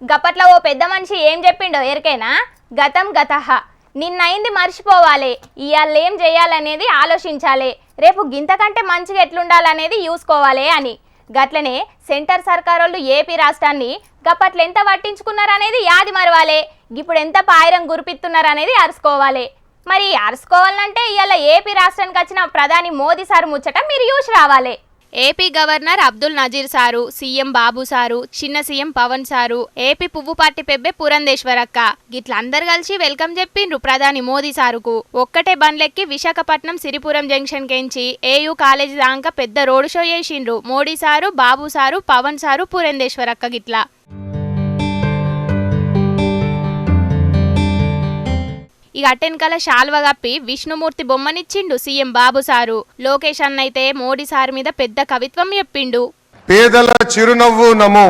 గప్పట్ల ఓ పెద్ద మనిషి ఏం చెప్పిండో ఎరికైనా? గతం గతః, నిన్నైంది మర్చిపోవాలి, ఇవాళ ఏం చేయాలనేది ఆలోచించాలి, రేపు గింతకంటే మంచిగా ఎట్లుండాలనేది చూసుకోవాలి అని. గట్లనే సెంటర్ సర్కారోళ్ళు ఏపీ రాష్ట్రాన్ని గప్పట్లు ఎంత పట్టించుకున్నారనేది యాది మరవాలి, ఇప్పుడు ఎంత పాయిరం గురిపిస్తున్నారనేది అరుసుకోవాలి. మరి అరుసుకోవాలంటే ఇవాళ ఏపీ రాష్ట్రానికి వచ్చిన ప్రధాని మోదీ సార్ ముచ్చట మీరు చూసి రావాలి. AP governor Abdul Nazeer sir, CM Babu sir, చిన్న సీఎం పవన్ సారు, ఏపీ పువ్వు పార్టీ పెబ్బె పురంధేశ్వరక్క గిట్లందరు కలిసి వెల్కమ్ చెప్పిండ్రు ప్రధాని మోదీ సారుకు. ఒక్కటే బండ్లెక్కి విశాఖపట్నం సిరిపురం జంక్షన్ కెంచి ఏయూ కాలేజీ దాకా పెద్ద రోడ్ షో చేసిండ్రు Modi sir, Babu sir, Pawan sir, పురంధేశ్వరక్క గిట్లా. ఇక అటెన్కల శాల్వ కప్పి విష్ణుమూర్తి బొమ్మనిచ్చిండు సీఎం బాబు సారు. లోకేష్ అన్నైతే మోడీ సార్ మీద పెద్ద కవిత్వం చెప్పిండు. పేదల చిరునవ్వు నమో,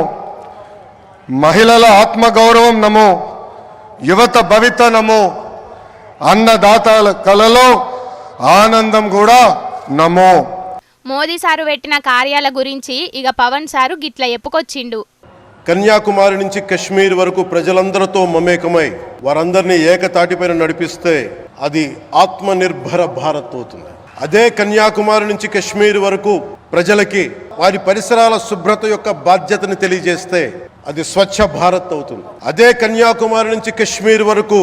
మహిళల ఆత్మగౌరవం నమో, యువత భవిత నమో, అన్నదాతల కలలో ఆనందం కూడా నమో. మోదీ సారు పెట్టిన కార్యాల గురించి ఇక పవన్ సారు గిట్ల చెప్పుకొచ్చిండు. కన్యాకుమారి నుంచి కశ్మీర్ వరకు ప్రజలందరితో మమేకమై వారందరినీ ఏకతాటిపైన నడిపిస్తే అది ఆత్మనిర్భర భారత్ అవుతుంది. అదే కన్యాకుమారి నుంచి కశ్మీర్ వరకు ప్రజలకి వారి పరిసరాల శుభ్రత యొక్క బాధ్యతని తెలియజేస్తే అది స్వచ్ఛ భారత్ అవుతుంది. అదే కన్యాకుమారి నుంచి కశ్మీర్ వరకు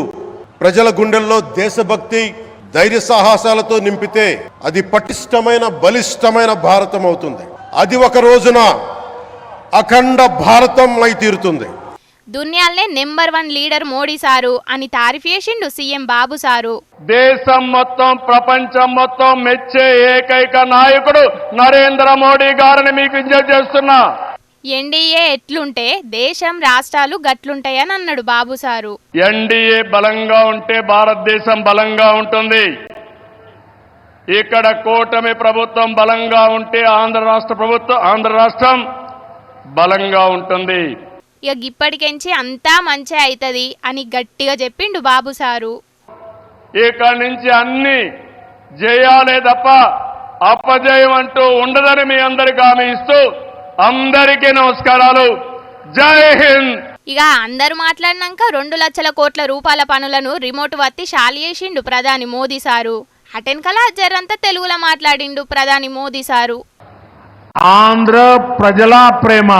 ప్రజల గుండెల్లో దేశభక్తి, ధైర్య సాహసాలతో నింపితే అది పటిష్టమైన బలిష్టమైన భారతం అవుతుంది. అది ఒక రోజున అఖండ భారతం అయి తీరుతుంది. దునియాలనే నెంబర్ 1 లీడర్ మోడీ సారు అని తారీఫ్ చేసిండు సీఎం బాబు సారు. దేశం మొత్తం, ప్రపంచం మొత్తం మెచ్చే ఏకైక నాయకుడు నరేంద్ర మోడీ గారిని మీకు విజ్ఞప్తి చేస్తున్నా. ఎన్డీఏ ఎట్లుంటే దేశం రాష్ట్రాలు గట్లుంటాయని అన్నాడు బాబు సారు. ఎన్డీఏ బలంగా ఉంటే భారతదేశం బలంగా ఉంటుంది. ఇక్కడ కూటమి ప్రభుత్వం బలంగా ఉంటే ఆంధ్ర రాష్ట్రం బలంగా ఉంటుంది. ఇక ఇప్పటికెంచి అంతా మంచి అవుతుంది అని గట్టిగా చెప్పిండు బాబు సారు. ఇక్కడి నుంచి అన్ని జయాలే తప్ప అపజయం అంటూ ఉండదని మీ అందరికీ హామీ ఇస్తూ అందరికీ నమస్కారాలు. జై హింద్. ఇక అందరూ మాట్లాడినాక 2 లక్షల కోట్ల రూపాయల పనులను రిమోట్ వత్తి షాలి చేసిండు ప్రధాని మోదీ సారు. అటెన్కల జరంతా తెలుగులో మాట్లాడిండు ప్రధాని మోదీ సారు. ఆంధ్ర ప్రజల ప్రేమ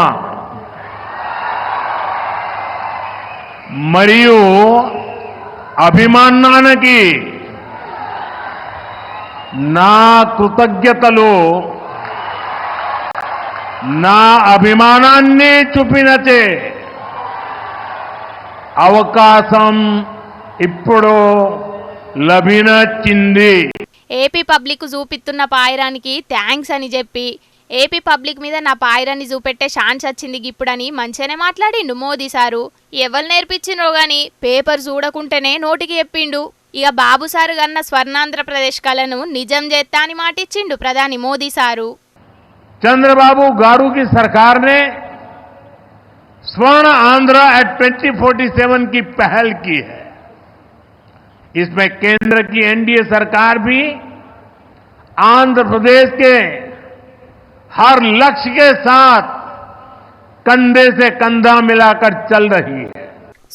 మరియు అభిమానానికి నా కృతజ్ఞతలు. నా అభిమానాన్ని చూపినచే అవకాశం ఇప్పుడు లభించింది. ఏపీ పబ్లిక్ చూపిస్తున్న పాయరానికి థ్యాంక్స్ అని చెప్పి ఏపీ పబ్లిక్ మీద నా పాయరాన్ని చూపెట్టే ఛాన్స్ వచ్చింది ఇప్పుడని మంచిగానే మాట్లాడిండు మోదీ సారు. ఎవరు నేర్పించిండ్రో గాని పేపర్ చూడకుంటేనే నోటికి చెప్పిండు. ఇక బాబు సారు కన్నా స్వర్ణాంధ్రప్రదేశ్ కళను నిజం చేస్తా అని మాటిచ్చిండు ప్రధాని మోదీ సారు. చంద్రబాబు గారు की सरकार ने स्वर्ण आंध्र एट 2047 की पहल की है. इसमें केंद्र की एनडीए सरकार भी आंध्र प्रदेश के हर लक्ष्य के साथ कंधे से कंधा मिलाकर चल रही है.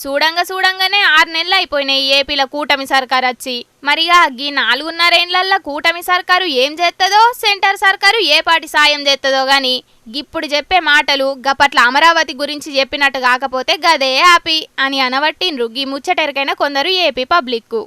చూడంగానే 6 నెలలు అయిపోయినాయి ఏపీలో కూటమి సర్కారు వచ్చి. మరిగా ఈ 4.5 ఏళ్లలో కూటమి సర్కారు ఏం చేస్తుందో, సెంటర్ సర్కారు ఏ పాటి సాయం చేస్తుందో గాని ఇప్పుడు చెప్పే మాటలు గప్పట్ల అమరావతి గురించి చెప్పినట్టు కాకపోతే గదే హ్యాపీ అని అనబట్టిండ్రు గీ ముచ్చటెరకైన కొందరు ఏపీ పబ్లిక్.